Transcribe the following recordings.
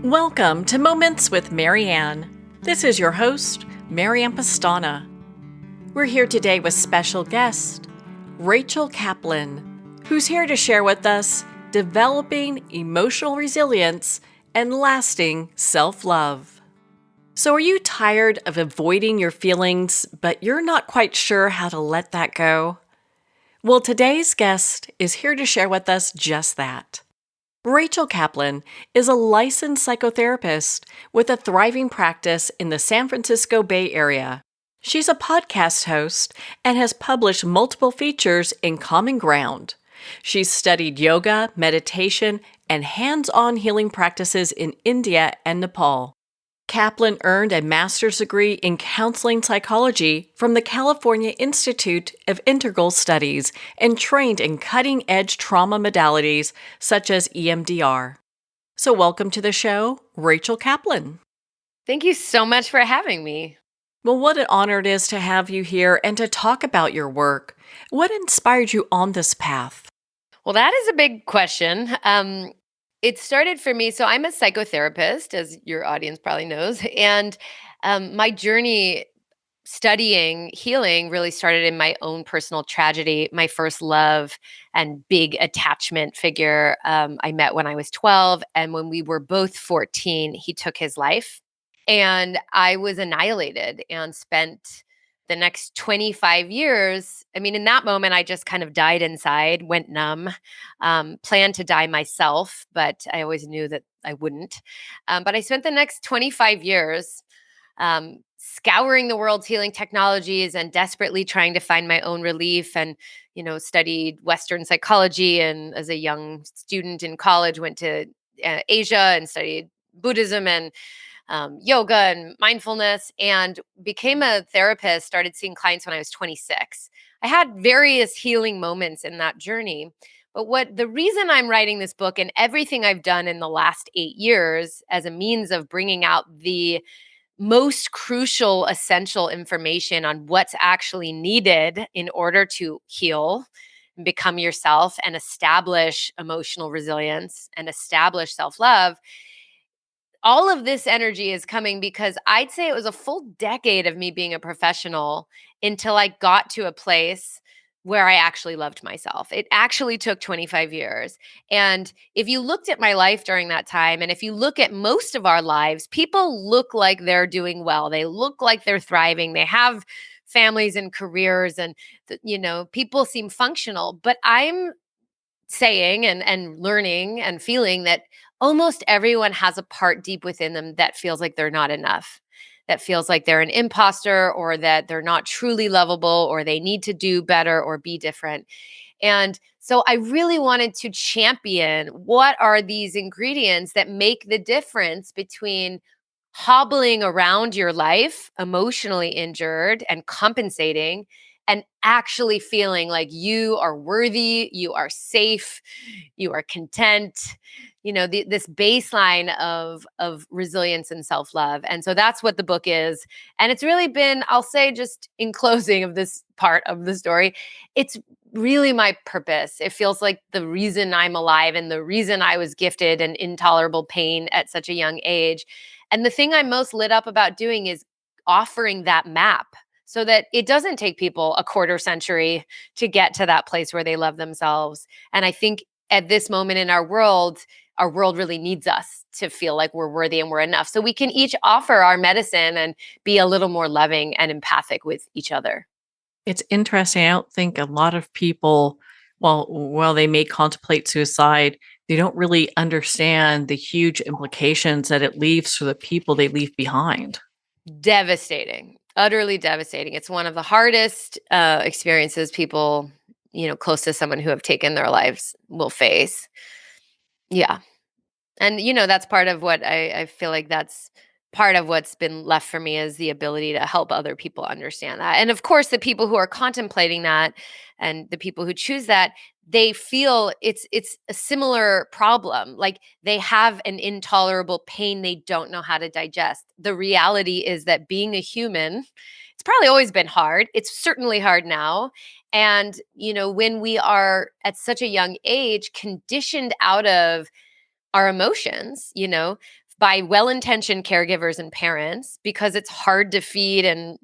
Welcome to Moments with Marianne. This is your host, Marianne Pastana. We're here today with special guest, Rachel Kaplan, who's here to share with us developing emotional resilience and lasting self-love. So are you tired of avoiding your feelings, but you're not quite sure how to let that go? Well, today's guest is here to share with us just that. Rachel Kaplan is a licensed psychotherapist with a thriving practice in the San Francisco Bay Area. She's a podcast host and has published multiple features in Common Ground. She's studied yoga, meditation, and hands-on healing practices in India and Nepal. Kaplan earned a master's degree in counseling psychology from the California Institute of Integral Studies and trained in cutting-edge trauma modalities such as EMDR. So welcome to the show, Rachel Kaplan. Thank you so much for having me. Well, what an honor it is to have you here and to talk about your work. What inspired you on this path? Well, that is a big question. It started for me. So I'm a psychotherapist, as your audience probably knows. And my journey studying healing really started in my own personal tragedy. My first love and big attachment figure I met when I was 12. And when we were both 14, he took his life. And I was annihilated and spent the next 25 years. I mean, in that moment, I just kind of died inside, went numb, planned to die myself, but I always knew that I wouldn't. But I spent the next 25 years scouring the world's healing technologies and desperately trying to find my own relief and, studied Western psychology. And as a young student in college, went to Asia and studied Buddhism and yoga and mindfulness, and became a therapist, started seeing clients when I was 26. I had various healing moments in that journey. But the reason I'm writing this book and everything I've done in the last 8 years as a means of bringing out the most crucial, essential information on what's actually needed in order to heal, become yourself, and establish emotional resilience and establish self love, all of this energy is coming because I'd say it was a full decade of me being a professional until I got to a place where I actually loved myself. It actually took 25 years. And if you looked at my life during that time, and if you look at most of our lives, people look like they're doing well. They look like they're thriving. They have families and careers, and people seem functional. But I'm saying and learning and feeling that almost everyone has a part deep within them that feels like they're not enough, that feels like they're an imposter, or that they're not truly lovable, or they need to do better or be different. And so I really wanted to champion what are these ingredients that make the difference between hobbling around your life, emotionally injured and compensating, and actually feeling like you are worthy, you are safe, you are content, this baseline of resilience and self-love. And so that's what the book is. And it's really been, I'll say, just in closing of this part of the story, it's really my purpose. It feels like the reason I'm alive and the reason I was gifted an intolerable pain at such a young age. And the thing I'm most lit up about doing is offering that map so that it doesn't take people a quarter century to get to that place where they love themselves. And I think at this moment in our world really needs us to feel like we're worthy and we're enough. So we can each offer our medicine and be a little more loving and empathic with each other. It's interesting. I don't think a lot of people, while they may contemplate suicide, they don't really understand the huge implications that it leaves for the people they leave behind. Devastating, utterly devastating. It's one of the hardest experiences people, close to someone who have taken their lives will face. Yeah. And, that's part of what I feel like that's part of what's been left for me is the ability to help other people understand that. And of course, the people who are contemplating that and the people who choose that, they feel it's a similar problem. Like they have an intolerable pain they don't know how to digest. The reality is that being a human, it's probably always been hard. It's certainly hard now. And, when we are at such a young age, conditioned out of our emotions, by well-intentioned caregivers and parents, because it's hard to feed and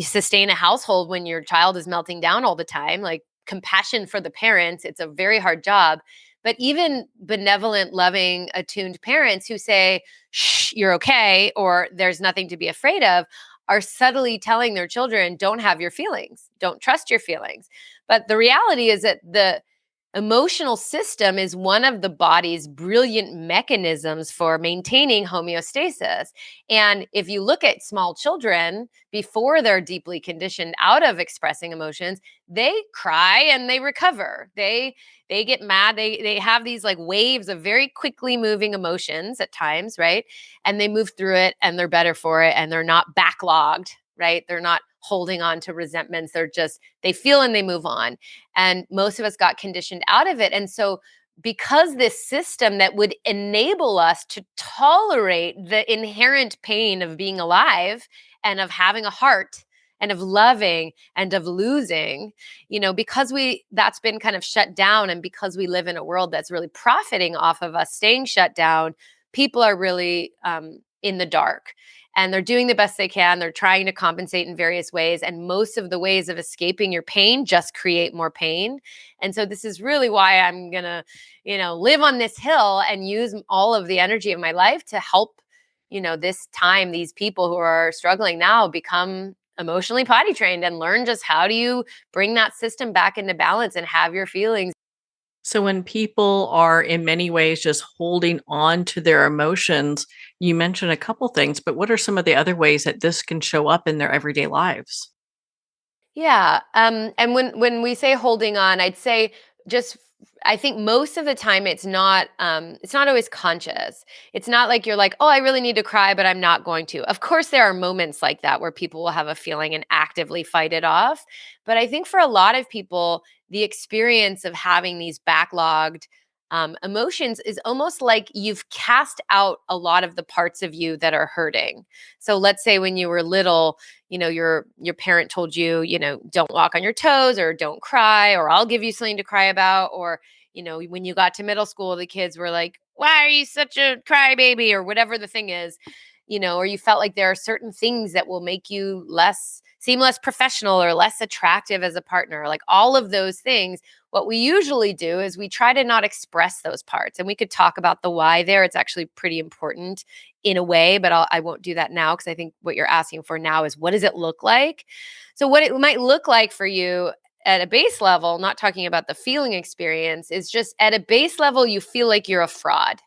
sustain a household when your child is melting down all the time. Like, compassion for the parents, it's a very hard job. But even benevolent, loving, attuned parents who say, shh, you're okay, or there's nothing to be afraid of, are subtly telling their children, don't have your feelings, don't trust your feelings. But the reality is that the emotional system is one of the body's brilliant mechanisms for maintaining homeostasis. And if you look at small children before they're deeply conditioned out of expressing emotions, they cry and they recover. They get mad. They have these like waves of very quickly moving emotions at times, right? And they move through it and they're better for it, and they're not backlogged, right? They're not holding on to resentments. They feel and they move on. And most of us got conditioned out of it. And so, because this system that would enable us to tolerate the inherent pain of being alive and of having a heart and of loving and of losing, because that's been kind of shut down, and because we live in a world that's really profiting off of us staying shut down, people are really in the dark, and they're doing the best they can. They're trying to compensate in various ways. And most of the ways of escaping your pain just create more pain. And so this is really why I'm going to, live on this hill and use all of the energy of my life to help, these people who are struggling now become emotionally potty trained and learn just how do you bring that system back into balance and have your feelings. So when people are in many ways just holding on to their emotions, you mentioned a couple things, but what are some of the other ways that this can show up in their everyday lives? Yeah. And when we say holding on, I'd say just I think most of the time it's not always conscious. It's not like you're like, oh, I really need to cry, but I'm not going to. Of course, there are moments like that where people will have a feeling and actively fight it off. But I think for a lot of people, the experience of having these backlogged emotions is almost like you've cast out a lot of the parts of you that are hurting. So let's say when you were little, your parent told you, don't walk on your toes, or don't cry, or I'll give you something to cry about. Or when you got to middle school, the kids were like, why are you such a crybaby, or whatever the thing is. Or you felt like there are certain things that will make you seem less professional or less attractive as a partner. Like all of those things, what we usually do is we try to not express those parts. And we could talk about the why there. It's actually pretty important in a way, but I won't do that now, because I think what you're asking for now is, what does it look like? So what it might look like for you at a base level, not talking about the feeling experience, is just at a base level, you feel like you're a fraud.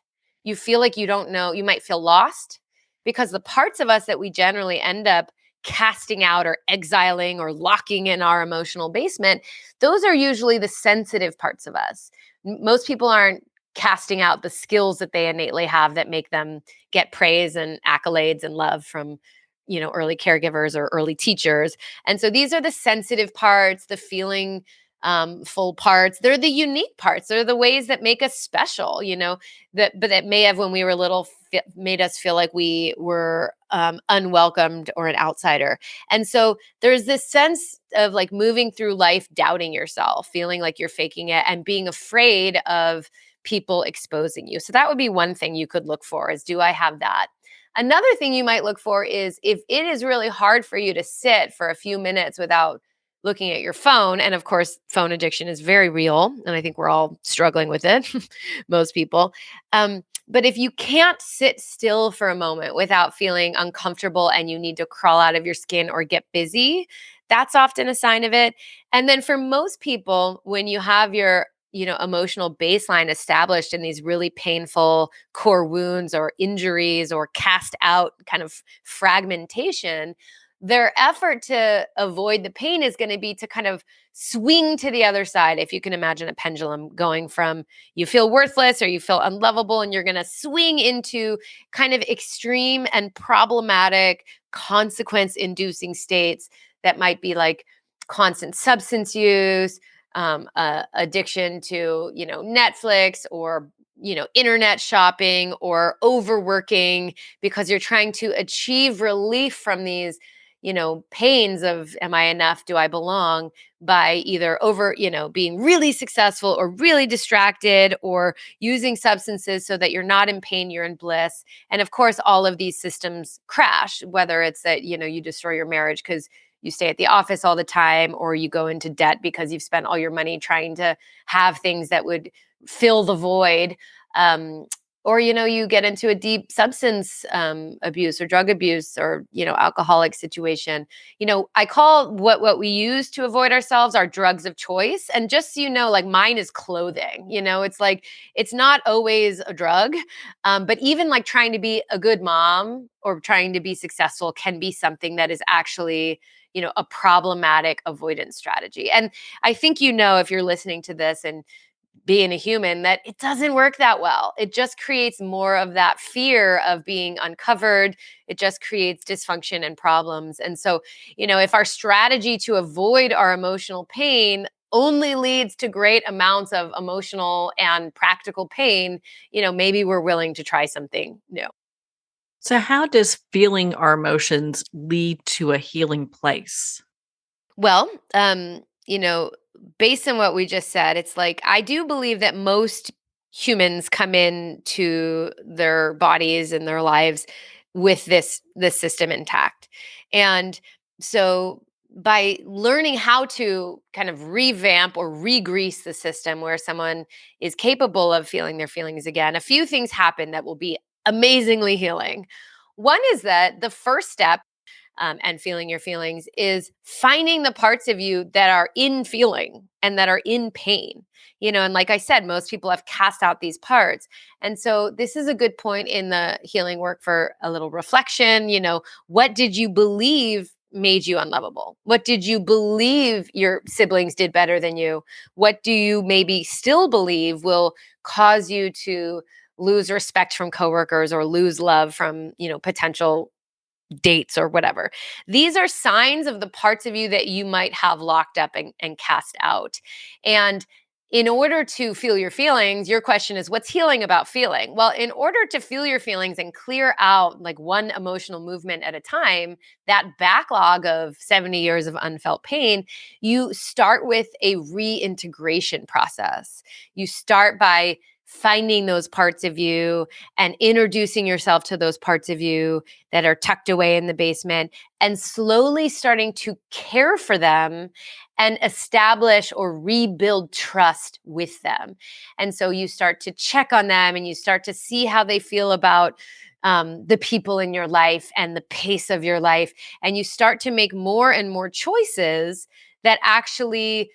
You feel like you don't know, you might feel lost, because the parts of us that we generally end up casting out or exiling or locking in our emotional basement, those are usually the sensitive parts of us. Most people aren't casting out the skills that they innately have that make them get praise and accolades and love from early caregivers or early teachers. And so these are the sensitive parts, the feeling full parts. They're the unique parts. They're the ways that make us special, that may have, when we were little, made us feel like we were unwelcomed or an outsider. And so there's this sense of like moving through life doubting yourself, feeling like you're faking it, and being afraid of people exposing you. So that would be one thing you could look for, is, do I have that? Another thing you might look for is, if it is really hard for you to sit for a few minutes without looking at your phone. And of course, phone addiction is very real. And I think we're all struggling with it, most people. But if you can't sit still for a moment without feeling uncomfortable and you need to crawl out of your skin or get busy, that's often a sign of it. And then for most people, when you have your emotional baseline established in these really painful core wounds or injuries or cast out kind of fragmentation, their effort to avoid the pain is going to be to kind of swing to the other side. If you can imagine a pendulum going from you feel worthless or you feel unlovable, and you're going to swing into kind of extreme and problematic consequence inducing states that might be like constant substance use, addiction to, Netflix, or, internet shopping, or overworking, because you're trying to achieve relief from these pains of, am I enough? Do I belong? by either being really successful or really distracted or using substances so that you're not in pain, you're in bliss. And of course, all of these systems crash, whether it's that, you destroy your marriage because you stay at the office all the time, or you go into debt because you've spent all your money trying to have things that would fill the void. Or you get into a deep substance abuse or drug abuse or alcoholic situation. I call what we use to avoid ourselves our drugs of choice. And just so you know, like mine is clothing. It's like it's not always a drug, but even like trying to be a good mom or trying to be successful can be something that is actually a problematic avoidance strategy. And I think if you're listening to this and being a human, that it doesn't work that well. It just creates more of that fear of being uncovered. It just creates dysfunction and problems. And so, if our strategy to avoid our emotional pain only leads to great amounts of emotional and practical pain, maybe we're willing to try something new. So, how does feeling our emotions lead to a healing place? Well, based on what we just said, it's like I do believe that most humans come into their bodies and their lives with this system intact. And so by learning how to kind of revamp or re-grease the system where someone is capable of feeling their feelings again, a few things happen that will be amazingly healing. One is that the first step and feeling your feelings is finding the parts of you that are in feeling and that are in pain. And like I said, most people have cast out these parts. And so this is a good point in the healing work for a little reflection. What did you believe made you unlovable? What did you believe your siblings did better than you? What do you maybe still believe will cause you to lose respect from coworkers or lose love from, potential dates or whatever? These are signs of the parts of you that you might have locked up and cast out. And in order to feel your feelings, your question is, what's healing about feeling? Well, in order to feel your feelings and clear out like one emotional movement at a time, that backlog of 70 years of unfelt pain, you start with a reintegration process. You start by finding those parts of you and introducing yourself to those parts of you that are tucked away in the basement and slowly starting to care for them and establish or rebuild trust with them. And so you start to check on them and you start to see how they feel about the people in your life and the pace of your life. And you start to make more and more choices that actually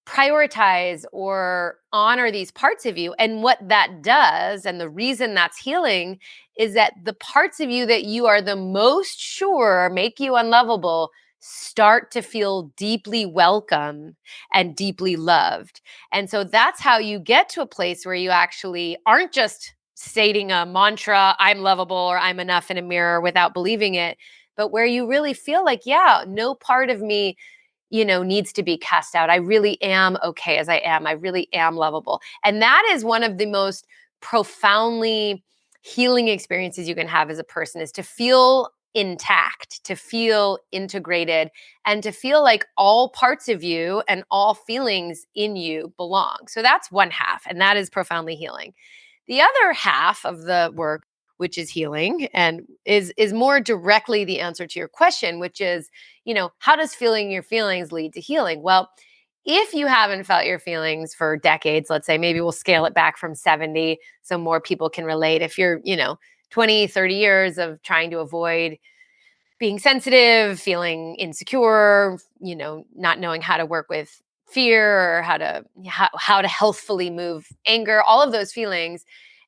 prioritize or honor these parts of you. And what that does, and the reason that's healing, is that the parts of you that you are the most sure make you unlovable start to feel deeply welcome and deeply loved. And so that's how you get to a place where you actually aren't just stating a mantra, I'm lovable or I'm enough in a mirror without believing it, but where you really feel like, yeah, no part of me needs to be cast out. I really am okay as I am. I really am lovable. And that is one of the most profoundly healing experiences you can have as a person, is to feel intact, to feel integrated, and to feel like all parts of you and all feelings in you belong. So that's one half, and that is profoundly healing. The other half of the work, which is healing and is more directly the answer to your question, which is, how does feeling your feelings lead to healing? Well, if you haven't felt your feelings for decades, let's say, maybe we'll scale it back from 70 so more people can relate. If you're, 20, 30 years of trying to avoid being sensitive, feeling insecure, not knowing how to work with fear or how to healthfully move anger, all of those feelings,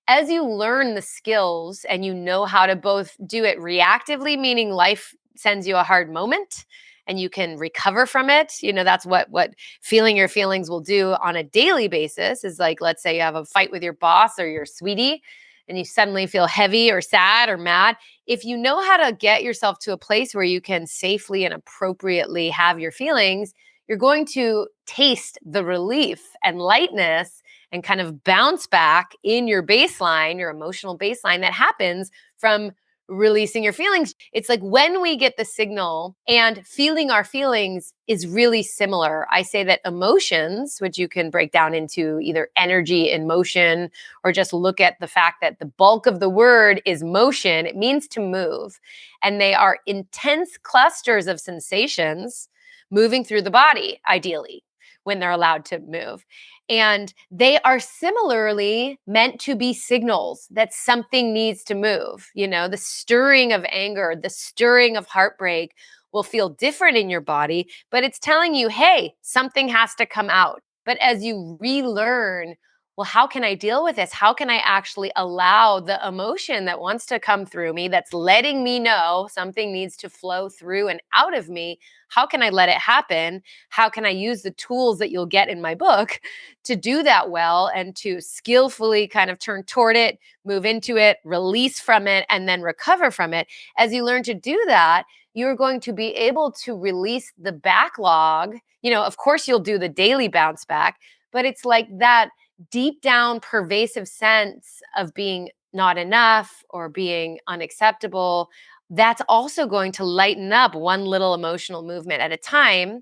as you learn the skills and you know how to both do it reactively, meaning life sends you a hard moment and you can recover from it. That's what feeling your feelings will do on a daily basis. Is like, let's say you have a fight with your boss or your sweetie and you suddenly feel heavy or sad or mad. If you know how to get yourself to a place where you can safely and appropriately have your feelings, you're going to taste the relief and lightness and kind of bounce back in your baseline, your emotional baseline, that happens from releasing your feelings. It's like when we get the signal and feeling our feelings is really similar. I say that emotions, which you can break down into either energy and motion, or just look at the fact that the bulk of the word is motion, it means to move. And they are intense clusters of sensations moving through the body, ideally, when they're allowed to move. And they are similarly meant to be signals that something needs to move. The stirring of anger, the stirring of heartbreak will feel different in your body, but it's telling you, hey, something has to come out. But as you relearn, well, how can I deal with this? How can I actually allow the emotion that wants to come through me, that's letting me know something needs to flow through and out of me? How can I let it happen? How can I use the tools that you'll get in my book to do that well and to skillfully kind of turn toward it, move into it, release from it, and then recover from it? As you learn to do that, you're going to be able to release the backlog. Of course, you'll do the daily bounce back, but it's like that deep down pervasive sense of being not enough or being unacceptable. That's also going to lighten up one little emotional movement at a time.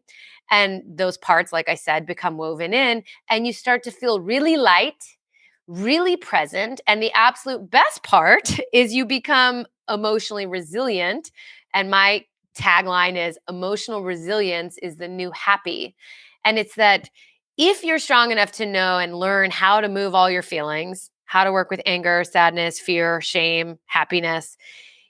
And those parts, like I said, become woven in, and you start to feel really light, really present. And the absolute best part is you become emotionally resilient. And my tagline is emotional resilience is the new happy. And it's that if you're strong enough to know and learn how to move all your feelings, how to work with anger, sadness, fear, shame, happiness,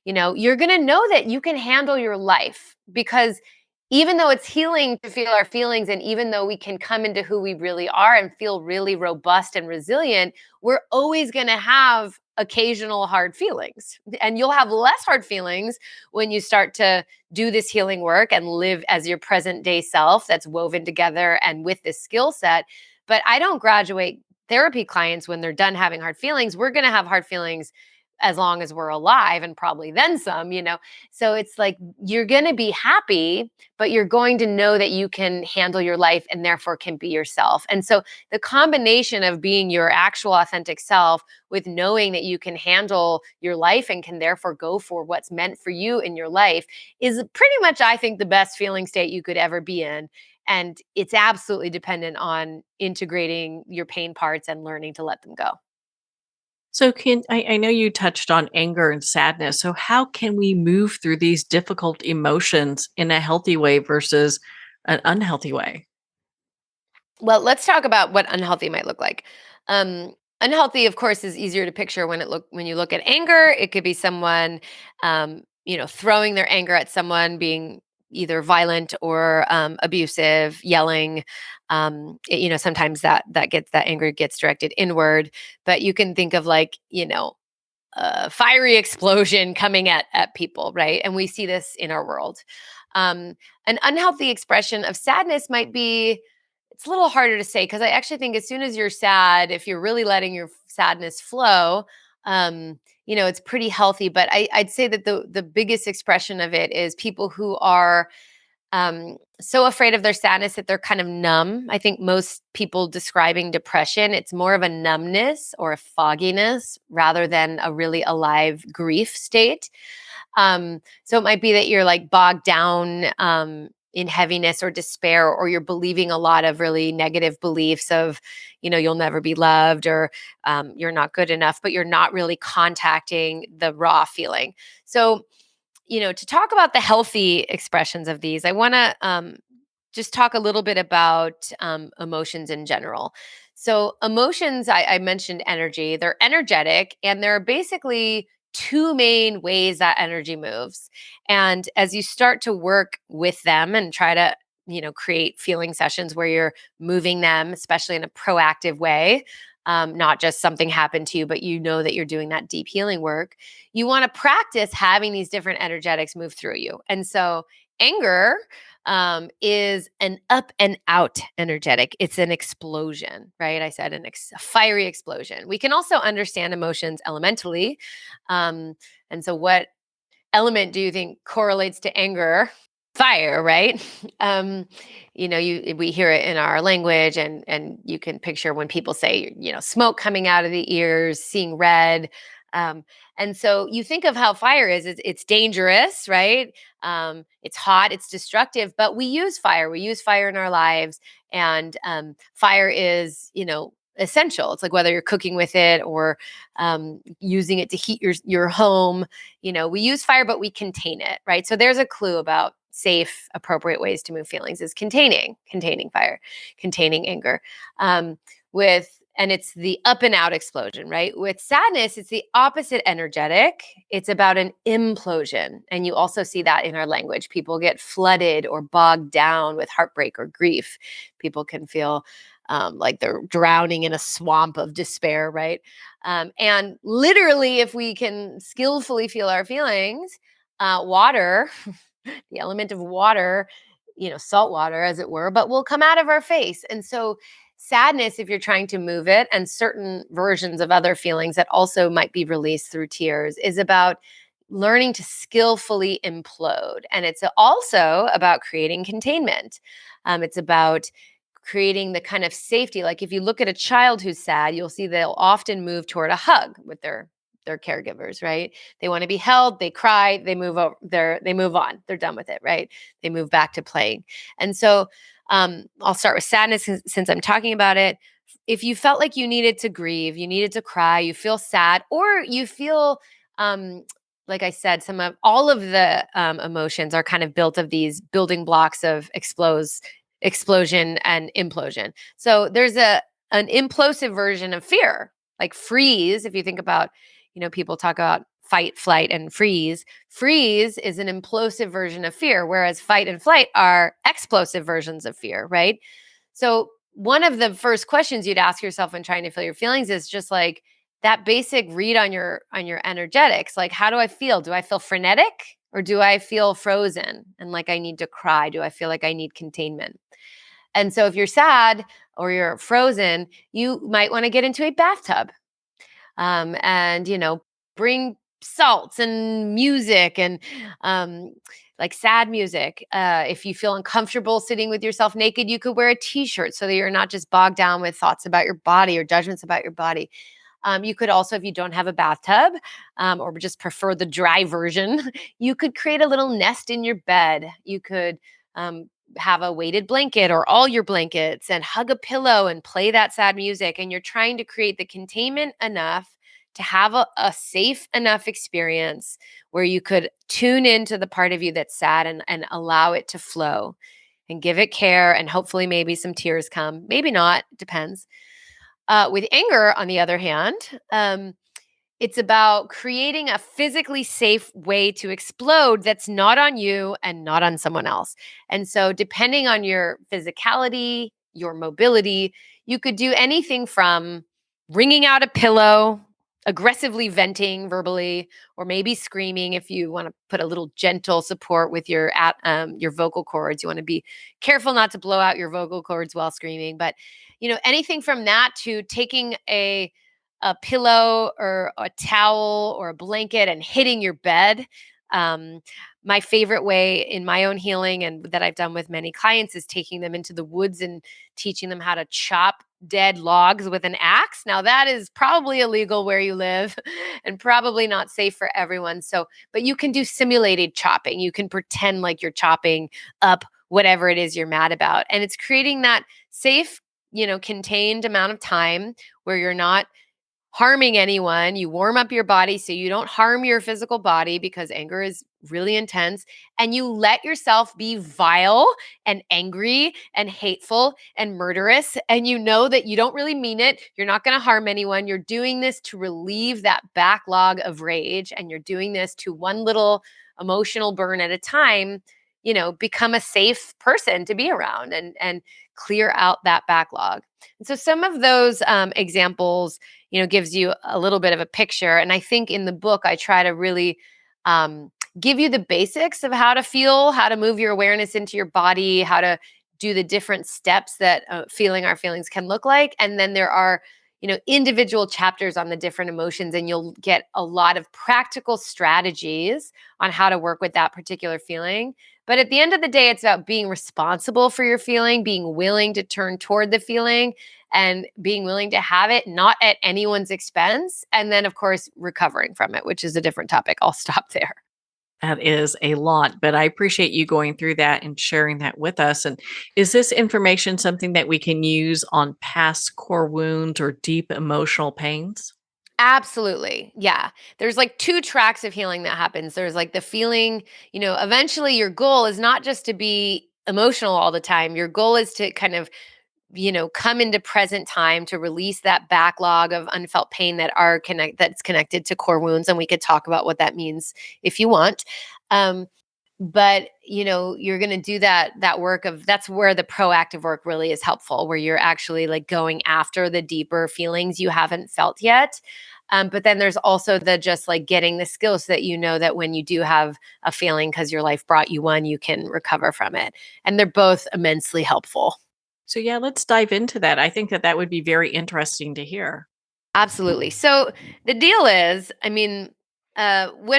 you're going to know that you can handle your life, because even though it's healing to feel our feelings, and even though we can come into who we really are and feel really robust and resilient, we're always going to have occasional hard feelings. And you'll have less hard feelings when you start to do this healing work and live as your present day self that's woven together and with this skill set. But I don't graduate therapy clients when they're done having hard feelings. We're going to have hard feelings as long as we're alive, and probably then some. So it's like you're going to be happy, but you're going to know that you can handle your life and therefore can be yourself. And so the combination of being your actual authentic self with knowing that you can handle your life and can therefore go for what's meant for you in your life is pretty much, I think, the best feeling state you could ever be in. And it's absolutely dependent on integrating your pain parts and learning to let them go. So I know you touched on anger and sadness. So how can we move through these difficult emotions in a healthy way versus an unhealthy way? Well, let's talk about what unhealthy might look like. Unhealthy, of course, is easier to picture when you look at anger. It could be someone, throwing their anger at someone, being either violent or abusive, yelling. Sometimes that anger gets directed inward. But you can think of like a fiery explosion coming at people, right? And we see this in our world. An unhealthy expression of sadness might be, it's a little harder to say, because I actually think as soon as you're sad, if you're really letting your sadness flow, it's pretty healthy. But I'd say that the biggest expression of it is people who are so afraid of their sadness that they're kind of numb. I think most people describing depression, it's more of a numbness or a fogginess rather than a really alive grief state. So it might be that you're like bogged down in heaviness or despair, or you're believing a lot of really negative beliefs of, you'll never be loved, or you're not good enough, but you're not really contacting the raw feeling. So, to talk about the healthy expressions of these, I want to just talk a little bit about emotions in general. So, emotions, I mentioned energy, they're energetic, and there are basically two main ways that energy moves. And as you start to work with them and try to, create feeling sessions where you're moving them, especially in a proactive way, not just something happened to you, but you know that you're doing that deep healing work. You want to practice having these different energetics move through you. And so, anger is an up and out energetic. It's an explosion, right? I said a fiery explosion. We can also understand emotions elementally. And so, what element do you think correlates to anger? Fire, right? We hear it in our language, and you can picture when people say, smoke coming out of the ears, seeing red. Um, and so you think of how fire is, it's dangerous, right? It's hot, it's destructive, but we use fire. We use fire in our lives. And fire is, essential. It's like whether you're cooking with it or using it to heat your home. We use fire, but we contain it, right? So there's a clue about safe, appropriate ways to move feelings is containing fire, containing anger. And it's the up and out explosion, right? With sadness, it's the opposite energetic. It's about an implosion. And you also see that in our language. People get flooded or bogged down with heartbreak or grief. People can feel like they're drowning in a swamp of despair, right? And literally, if we can skillfully feel our feelings, water, the element of water, salt water, as it were, but will come out of our face. And so, sadness, if you're trying to move it, and certain versions of other feelings that also might be released through tears, is about learning to skillfully implode. And it's also about creating containment. It's about creating the kind of safety. Like if you look at a child who's sad, you'll see they'll often move toward a hug with their caregivers, right? They want to be held, they cry, they move over, they move on, they're done with it, right? They move back to playing. And so I'll start with sadness since I'm talking about it. If you felt like you needed to grieve, you needed to cry, you feel sad, or you feel like I said, all of the emotions are kind of built of these building blocks of explosion and implosion. So there's an implosive version of fear, like freeze. If you think about, people talk about fight, flight, and freeze. Freeze is an implosive version of fear, whereas fight and flight are explosive versions of fear, right? So one of the first questions you'd ask yourself when trying to feel your feelings is just like that basic read on your energetics. Like, how do I feel? Do I feel frenetic or do I feel frozen and like I need to cry? Do I feel like I need containment? And so if you're sad or you're frozen, you might want to get into a bathtub and, bring salts and music and like sad music. If you feel uncomfortable sitting with yourself naked, you could wear a t-shirt so that you're not just bogged down with thoughts about your body or judgments about your body. You could also, if you don't have a bathtub or just prefer the dry version, you could create a little nest in your bed. You could have a weighted blanket or all your blankets and hug a pillow and play that sad music. And you're trying to create the containment enough to have a safe enough experience where you could tune into the part of you that's sad and allow it to flow and give it care. And hopefully, maybe some tears come. Maybe not, depends. With anger, on the other hand, it's about creating a physically safe way to explode that's not on you and not on someone else. And so, depending on your physicality, your mobility, you could do anything from wringing out a pillow, aggressively venting verbally, or maybe screaming if you want to put a little gentle support with your vocal cords. You want to be careful not to blow out your vocal cords while screaming. But anything from that to taking a pillow or a towel or a blanket and hitting your bed. Um, my favorite way in my own healing and that I've done with many clients is taking them into the woods and teaching them how to chop dead logs with an axe. Now that is probably illegal where you live and probably not safe for everyone. So, but you can do simulated chopping. You can pretend like you're chopping up whatever it is you're mad about. And it's creating that safe, contained amount of time where you're not harming anyone. You warm up your body so you don't harm your physical body because anger is really intense. And you let yourself be vile and angry and hateful and murderous. And you know that you don't really mean it. You're not going to harm anyone. You're doing this to relieve that backlog of rage. And you're doing this to one little emotional burn at a time, become a safe person to be around and clear out that backlog. And so some of those examples, gives you a little bit of a picture. And I think in the book, I try to really give you the basics of how to feel, how to move your awareness into your body, how to do the different steps that feeling our feelings can look like. And then there are, individual chapters on the different emotions, and you'll get a lot of practical strategies on how to work with that particular feeling. But at the end of the day, it's about being responsible for your feeling, being willing to turn toward the feeling, and being willing to have it not at anyone's expense. And then, of course, recovering from it, which is a different topic. I'll stop there. That is a lot, but I appreciate you going through that and sharing that with us. And is this information something that we can use on past core wounds or deep emotional pains? Absolutely. Yeah. There's like two tracks of healing that happens. There's like the feeling, eventually your goal is not just to be emotional all the time. Your goal is to kind of come into present time to release that backlog of unfelt pain that's connected to core wounds. And we could talk about what that means if you want. But you're going to do that work of that's where the proactive work really is helpful, where you're actually like going after the deeper feelings you haven't felt yet. But then there's also the just like getting the skills so that that when you do have a feeling because your life brought you one, you can recover from it. And they're both immensely helpful. So, yeah, let's dive into that. I think that that would be very interesting to hear. Absolutely. So the deal is, when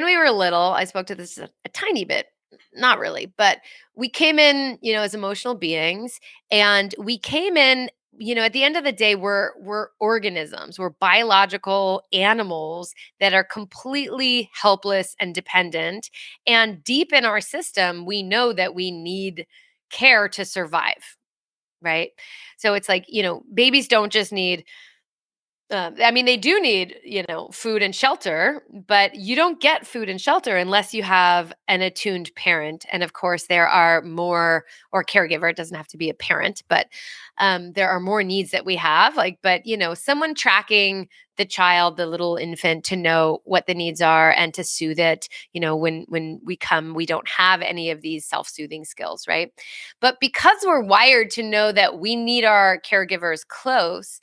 we were little, I spoke to this a tiny bit, not really, but we came in, as emotional beings, and we came in, at the end of the day, we're organisms, we're biological animals that are completely helpless and dependent. And deep in our system, we know that we need care to survive, right? So it's like, babies don't just need they do need, food and shelter, but you don't get food and shelter unless you have an attuned parent. And of course, there are more, or caregiver, it doesn't have to be a parent, but there are more needs that we have. Someone tracking the child, the little infant, to know what the needs are and to soothe it. When we come, we don't have any of these self-soothing skills, right? But because we're wired to know that we need our caregivers close,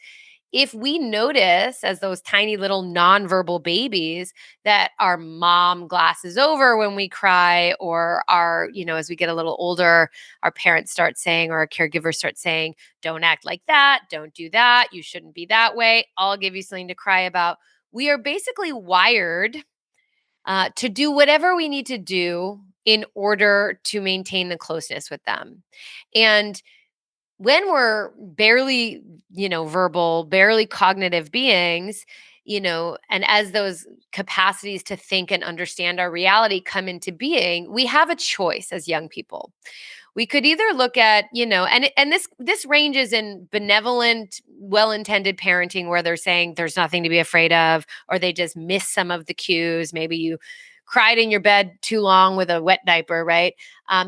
if we notice as those tiny little nonverbal babies that our mom glasses over when we cry, or as we get a little older, our parents start saying, or our caregivers start saying, don't act like that, don't do that, you shouldn't be that way, I'll give you something to cry about. We are basically wired to do whatever we need to do in order to maintain the closeness with them. And when we're barely, verbal, barely cognitive beings, and as those capacities to think and understand our reality come into being, we have a choice as young people. We could either look at, and this ranges in benevolent, well-intended parenting where they're saying there's nothing to be afraid of, or they just miss some of the cues. Maybe you cried in your bed too long with a wet diaper, right?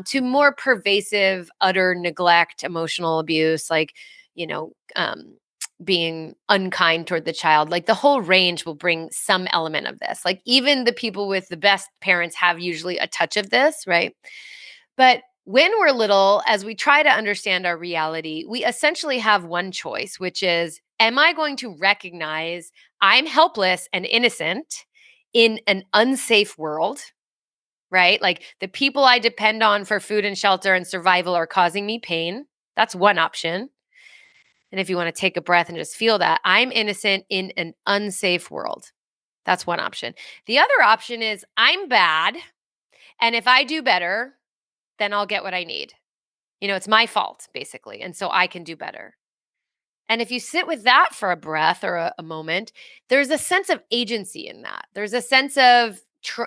To more pervasive, utter neglect, emotional abuse, like, you know, um, being unkind toward the child. Like the whole range will bring some element of this. Like even the people with the best parents have usually a touch of this, right? But when we're little, as we try to understand our reality, we essentially have one choice, which is, am I going to recognize I'm helpless and innocent in an unsafe world, right? Like the people I depend on for food and shelter and survival are causing me pain. That's one option. And if you want to take a breath and just feel that, I'm innocent in an unsafe world. That's one option. The other option is I'm bad. And if I do better, then I'll get what I need. It's my fault, basically. And so I can do better. And if you sit with that for a breath or a moment, there's a sense of agency in that. There's a sense of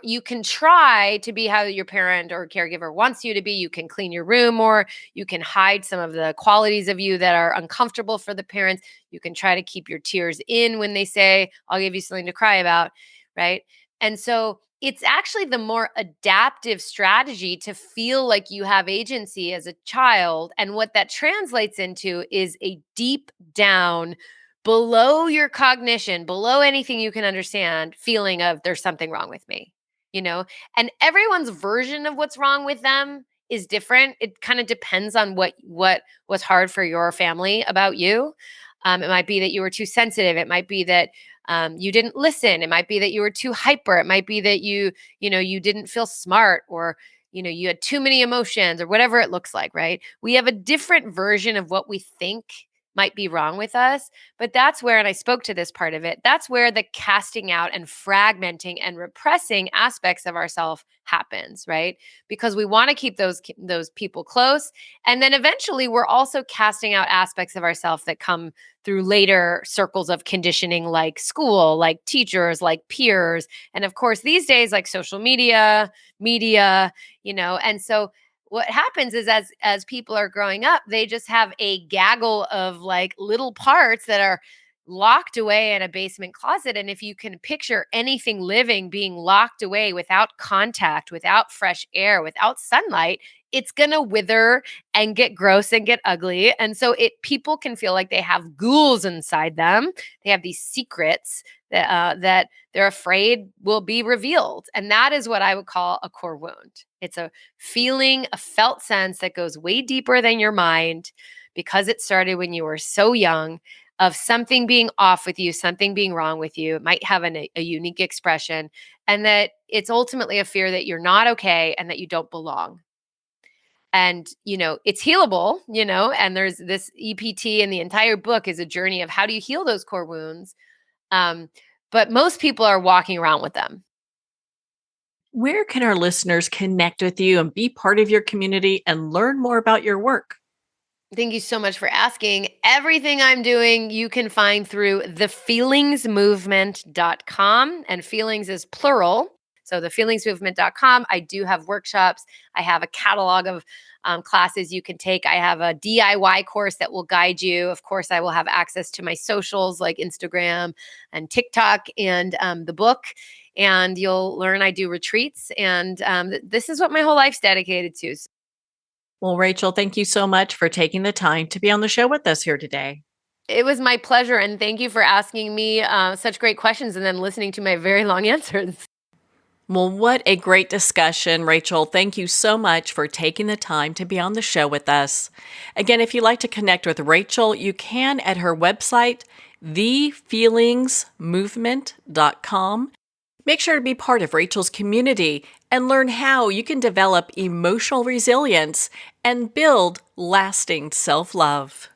you can try to be how your parent or caregiver wants you to be. You can clean your room more. You can hide some of the qualities of you that are uncomfortable for the parents. You can try to keep your tears in when they say, I'll give you something to cry about. Right. And so it's actually the more adaptive strategy to feel like you have agency as a child. And what that translates into is a deep down, below your cognition, below anything you can understand, feeling of there's something wrong with me, you know? And everyone's version of what's wrong with them is different. It kind of depends on what was hard for your family about you. It might be that you were too sensitive. It might be that you didn't listen. It might be that you were too hyper. It might be that you didn't feel smart, or you had too many emotions, or whatever it looks like. Right? We have a different version of what we think might be wrong with us. But that's where, and I spoke to this part of it, that's where the casting out and fragmenting and repressing aspects of ourselves happens, right? Because we want to keep those people close. And then eventually we're also casting out aspects of ourselves that come through later circles of conditioning, like school, like teachers, like peers. And of course, these days, like social media, and so what happens is as people are growing up, they just have a gaggle of like little parts that are locked away in a basement closet. And if you can picture anything living being locked away without contact, without fresh air, without sunlight, it's going to wither and get gross and get ugly. And so people can feel like they have ghouls inside them. They have these secrets that they're afraid will be revealed. And that is what I would call a core wound. It's a feeling, a felt sense that goes way deeper than your mind because it started when you were so young, of something being off with you, something being wrong with you. It might have a unique expression, and that it's ultimately a fear that you're not okay and that you don't belong. And, it's healable, and there's this EPT, and the entire book is a journey of how do you heal those core wounds. But most people are walking around with them. Where can our listeners connect with you and be part of your community and learn more about your work? Thank you so much for asking. Everything I'm doing, you can find through thefeelingsmovement.com, and feelings is plural. So thefeelingsmovement.com. I do have workshops. I have a catalog of classes you can take. I have a DIY course that will guide you. Of course, I will have access to my socials like Instagram and TikTok and the book. And you'll learn I do retreats. And this is what my whole life's dedicated to. Well, Rachel, thank you so much for taking the time to be on the show with us here today. It was my pleasure. And thank you for asking me such great questions and then listening to my very long answers. Well, what a great discussion, Rachel. Thank you so much for taking the time to be on the show with us. Again, if you'd like to connect with Rachel, you can at her website, thefeelingsmovement.com. Make sure to be part of Rachel's community and learn how you can develop emotional resilience and build lasting self-love.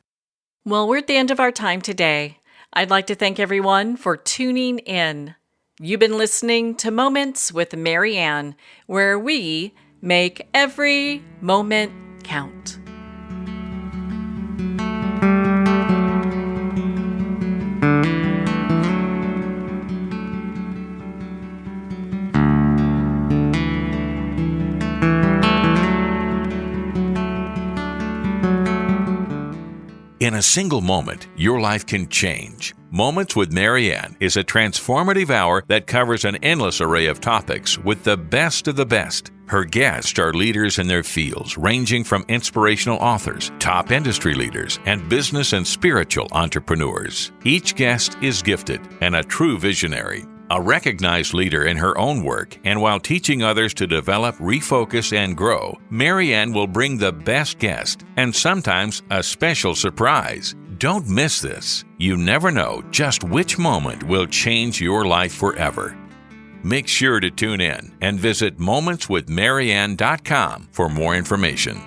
Well, we're at the end of our time today. I'd like to thank everyone for tuning in. You've been listening to Moments with Marianne, where we make every moment count. In a single moment, your life can change. Moments with Marianne is a transformative hour that covers an endless array of topics with the best of the best. Her guests are leaders in their fields, ranging from inspirational authors, top industry leaders, and business and spiritual entrepreneurs. Each guest is gifted and a true visionary, a recognized leader in her own work, and while teaching others to develop, refocus, and grow, Marianne will bring the best guest and sometimes a special surprise. Don't miss this. You never know just which moment will change your life forever. Make sure to tune in and visit momentswithmarianne.com for more information.